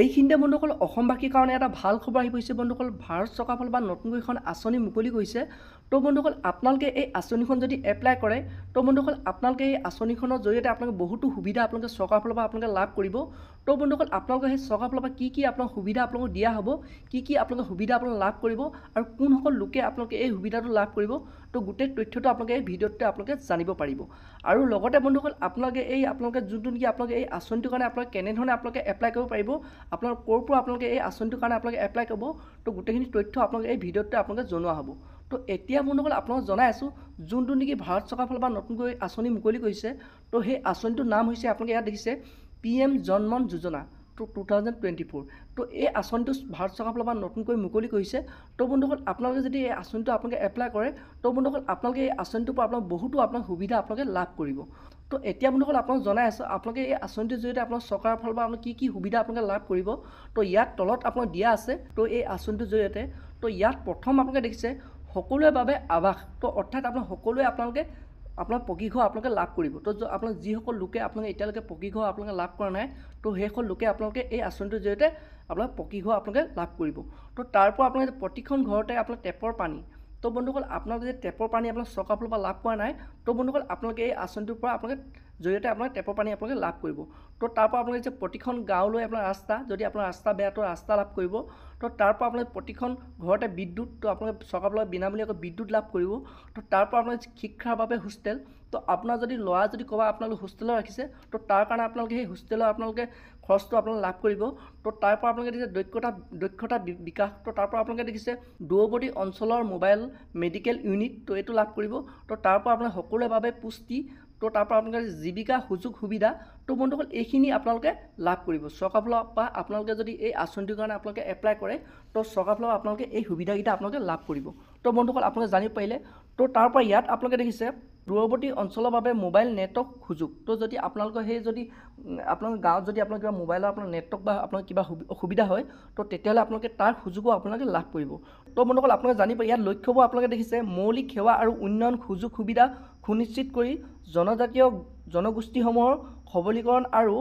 এইখিনিতে বন্ধুসকল অসমবাসীৰ কাৰণে এটা ভাল খবৰ আহি পৰিছে বন্ধুসকল। ভাৰত চৰকাৰৰ ফালৰ পৰা নতুনকৈ এখন আঁচনি মুকলি কৰিছে। তো বন্ধুসকল আপোনালোকে এই আঁচনিখন যদি এপ্লাই কৰে তো বন্ধুসকল আপোনালোকে এই আঁচনিখনৰ জৰিয়তে আপোনালোকে বহুতো সুবিধা আপোনালোকে চৰকাৰৰ ফালৰ পৰা আপোনালোকে লাভ কৰিব। তো বন্ধুসকল আপোনালোকে সেই চৰকাৰৰ ফালৰ পৰা কি আপোনালোক সুবিধা আপোনালোকক দিয়া হ'ব, কি আপোনালোকে সুবিধা আপোনালোকে লাভ কৰিব আৰু কোনসকল লোকে আপোনালোকে এই সুবিধাটো লাভ কৰিব, তো গোটেই তথ্যটো আপোনালোকে এই ভিডিঅ'টোতে আপোনালোকে জানিব পাৰিব। আৰু লগতে বন্ধুসকল আপোনালোকে যোনটো নেকি আপোনালোকে এই আঁচনিটোৰ কাৰণে আপোনালোকে কেনেধৰণে আপোনালোকে এপ্লাই কৰিব পাৰিব, আপোনালোকে ক'ৰ পৰা আপোনালোকে এই আঁচনিটোৰ কাৰণে আপোনালোকে এপ্লাই কৰিব, তো গোটেইখিনি তথ্য আপোনালোকে এই ভিডিঅ'টোতে আপোনালোকে জনোৱা হ'ব। তো এতিয়া বন্ধুসকল আপোনালোকক জনাই আছোঁ যোনটো নেকি ভাৰত চৰকাৰৰ ফালৰ পৰা নতুনকৈ আঁচনি মুকলি কৰিছে, তো সেই আঁচনিটোৰ নাম হৈছে আপোনালোকে ইয়াত দেখিছে PM জন মন যোজনা 2024। তো এই আঁচনিটো ভাৰত চৰকাৰৰ ফালৰ পৰা নতুনকৈ মুকলি কৰিছে। তো বন্ধুসকল আপোনালোকে যদি এই আঁচনিটো আপোনালোকে এপ্লাই কৰে তো বন্ধুসকল আপোনালোকে এই আঁচনিটোৰ পৰা আপোনালোকে বহুতো আপোনালোকে সুবিধা আপোনালোকে লাভ কৰিব। তো এতিয়া বন্ধুসকল আপোনালোক জনাই আছোঁ আপোনালোকে এই আঁচনিটোৰ জৰিয়তে আপোনালোক চৰকাৰৰ ফালৰ পৰা আপোনালোকে কি সুবিধা আপোনালোকে লাভ কৰিব। তো ইয়াত তলত আপোনালোক দিয়া আছে। তো এই আঁচনিটোৰ জৰিয়তে তো ইয়াত প্ৰথম আপোনালোকে দেখিছে সকলোৰে বাবে আৱাস। তো অৰ্থাৎ আপোনালোকে আপোনাৰ পকী ঘৰ আপোনালোকে লাভ কৰিব। তো আপোনালোকে যিসকল লোকে আপোনালোকে এতিয়ালৈকে পকী ঘৰ আপোনালোকে লাভ কৰা নাই, তো সেইসকল লোকে আপোনালোকে এই আঁচনিটোৰ জৰিয়তে আপোনালোকে পকী ঘৰ আপোনালোকে লাভ কৰিব। তো তাৰ পৰা আপোনালোকে প্ৰতিখন ঘৰতে আপোনাৰ টেপৰ পানী, তো বন্ধুসকল আপোনালোকে যে টেপৰ পানী আপোনালোকে চৰকাৰৰ ফালৰ পৰা লাভ কৰা নাই, তো বন্ধুসকল আপোনালোকে এই আঁচনিটোৰ পৰা আপোনালোকে জৰিয়তে আপোনালোকে টেপৰ পানী আপোনালোকে লাভ কৰিব। তো তাৰ পৰা আপোনালোকে যে প্ৰতিখন গাঁৱলৈ আপোনাৰ ৰাস্তা, যদি আপোনাৰ ৰাস্তা বেয়া তো ৰাস্তা লাভ কৰিব। তো তাৰ পৰা আপোনালোকে প্ৰতিখন ঘৰতে বিদ্যুৎ, তো আপোনালোকে চৰকাৰৰ ফালৰ পৰা বিনামূলীয়াকৈ বিদ্যুৎ লাভ কৰিব। তো তাৰ পৰা আপোনালোকে শিক্ষাৰ বাবে হোষ্টেল, তো আপোনাৰ যদি ল'ৰা যদি ক'ৰবাত আপোনালোকে হোষ্টেলত ৰাখিছে তো তাৰ কাৰণে আপোনালোকে সেই হোষ্টেলৰ আপোনালোকে খৰচটো আপোনালোকে লাভ কৰিব। তো তাৰ পৰা আপোনালোকে দেখিছে দক্ষতা বিকাশ, তো তাৰ পৰা আপোনালোকে দেখিছে দূৰৱৰ্তী অঞ্চলৰ মোবাইল মেডিকেল ইউনিট, তো এইটো লাভ কৰিব। তো তাৰ পৰা আপোনালোকে সকলোৰে বাবে পুষ্টি, তো তাৰ পৰা আপোনালোকে জীৱিকা সুযোগ সুবিধা, তো বন্ধুসকল এইখিনি আপোনালোকে লাভ কৰিব। চৰকাৰৰ ফালৰ পৰা আপোনালোকে যদি এই আঁচনিটোৰ কাৰণে আপোনালোকে এপ্লাই কৰে তো চৰকাৰৰ ফালৰ পৰা আপোনালোকে এই সুবিধাকেইটা আপোনালোকে লাভ কৰিব। তো বন্ধুসকল আপোনালোকে জানিব পাৰিলে। তো তাৰ পৰা ইয়াত আপোনালোকে দেখিছে দূৰৱৰ্তী অঞ্চলৰ বাবে মোবাইল নেটৱৰ্ক সুযোগ। তো যদি আপোনালোকৰ যদি আপোনালোকৰ গাঁৱত যদি আপোনাৰ কিবা মোবাইলৰ আপোনাৰ নেটৱৰ্ক বা আপোনাৰ কিবা অসুবিধা হয় তো তেতিয়াহ'লে আপোনালোকে তাৰ সুযোগো আপোনালোকে লাভ কৰিব। তো বন্ধুসকল আপোনালোকে জানিব ইয়াত লক্ষ্যবোৰ আপোনালোকে দেখিছে মৌলিক সেৱা আৰু উন্নয়ন সুযোগ সুবিধা সুনিশ্চিত কৰি জনজাতীয় জনগোষ্ঠীসমূহৰ সবলীকৰণ আৰু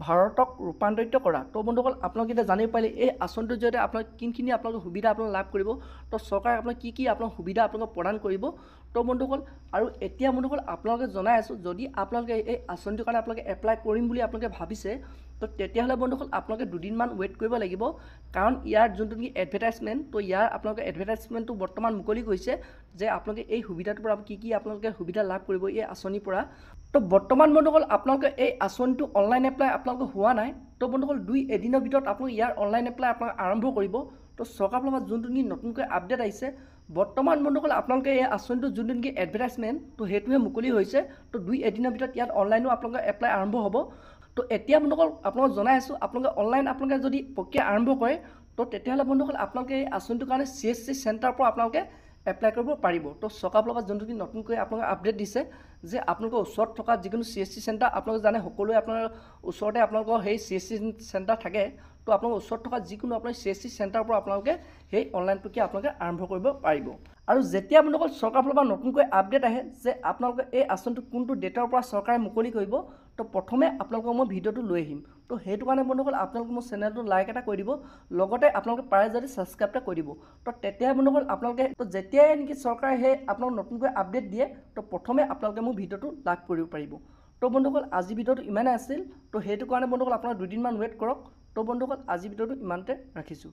ভাৰতক ৰূপান্তৰিত কৰা। তো বন্ধুসকল আপোনালোকে এতিয়া জানিব পাৰিলে এই আঁচনিটোৰ জৰিয়তে আপোনালোকে কিনখিনি আপোনালোকে সুবিধা আপোনালোকে লাভ কৰিব, তো চৰকাৰে আপোনাক কি আপোনালোক সুবিধা আপোনালোকক প্ৰদান কৰিব। তো বন্ধুসকল আৰু এতিয়া বন্ধুসকল আপোনালোকে জনাই আছোঁ যদি আপোনালোকে এই আঁচনিটোৰ কাৰণে আপোনালোকে এপ্লাই কৰিম বুলি আপোনালোকে ভাবিছে তো তেতিয়াহ'লে বন্ধুসকল আপোনালোকে দুদিনমান ৱেইট কৰিব লাগিব, কাৰণ ইয়াৰ যোনটো নেকি এডভাৰটাইজমেণ্ট, তো ইয়াৰ আপোনালোকে এডভাৰটাইজমেণ্টটো বৰ্তমান মুকলি কৰিছে যে আপোনালোকে এই সুবিধাটোৰ পৰা কি আপোনালোকে সুবিধা লাভ কৰিব এই আঁচনিৰ পৰা। তো বৰ্তমান বন্ধুসকল আপোনালোকে এই আঁচনিটো অনলাইন এপ্লাই আপোনালোকে হোৱা নাই। তো বন্ধুসকল 2 এদিনৰ ভিতৰত আপোনালোকে ইয়াৰ অনলাইন এপ্লাই আপোনালোকে আৰম্ভ কৰিব। তো চৰকাৰৰ ফালৰ পৰা যোনটো নেকি নতুনকৈ আপডেট আহিছে বৰ্তমান বন্ধুসকল আপোনালোকে এই আঁচনিটো যোনটো নেকি এডভাৰটাইজমেণ্ট, তো সেইটোহে মুকলি হৈছে। তো 2 এদিনৰ ভিতৰত ইয়াত অনলাইনো আপোনালোকে এপ্লাই আৰম্ভ হ'ব। তো এতিয়া বন্ধুসকল আপোনালোকক জনাই আছোঁ আপোনালোকে অনলাইন আপোনালোকে যদি প্ৰক্ৰিয়া আৰম্ভ কৰে তো তেতিয়াহ'লে বন্ধুসকল আপোনালোকে এই আঁচনিটোৰ কাৰণে CSC চেণ্টাৰৰ পৰা আপোনালোকে এপ্লাই কৰিব পাৰিব। তো চৰকাৰৰ ফালৰ পৰা যোনটো কি নতুনকৈ আপোনালোকে আপডেট দিছে যে আপোনালোকৰ ওচৰত থকা যিকোনো CSC চেণ্টাৰ, আপোনালোকে জানে সকলোৱে আপোনাৰ ওচৰতে আপোনালোকৰ সেই CSC চেণ্টাৰ থাকে। তো আপোনালোকৰ ওচৰত থকা যিকোনো আপোনাৰ CSC চেণ্টাৰৰ পৰা আপোনালোকে সেই অনলাইন প্ৰক্ৰিয়া আপোনালোকে আৰম্ভ কৰিব পাৰিব। আৰু যেতিয়া বন্ধুসকল চৰকাৰৰ ফালৰ পৰা নতুনকৈ আপডেট আহে যে আপোনালোকে এই আঁচনিটো কোনটো ডেটৰ পৰা চৰকাৰে মুকলি কৰিব, তো প্ৰথমে আপোনালোকক মই ভিডিঅ'টো লৈ আহিম। তো সেইটো কাৰণে বন্ধুসকল আপোনালোকে মোৰ চেনেলটো লাইক এটা কৰি দিব, লগতে আপোনালোকে পাৰে যদি ছাবস্ক্ৰাইব এটা কৰি দিব। তো তেতিয়াই বন্ধুসকল আপোনালোকে তো যেতিয়াই নেকি চৰকাৰে সেই আপোনালোক নতুনকৈ আপডেট দিয়ে তো প্ৰথমে আপোনালোকে মোৰ ভিডিঅ'টো লাভ কৰিব পাৰিব। তো বন্ধুসকল আজি ভিডিঅ'টো ইমানেই আছিল। তো সেইটো কাৰণে বন্ধুসকল আপোনালোকে 2 দিনমান ৱেইট কৰক। তো বন্ধুসকল আজি ভিডিঅ'টো ইমানতে ৰাখিছোঁ।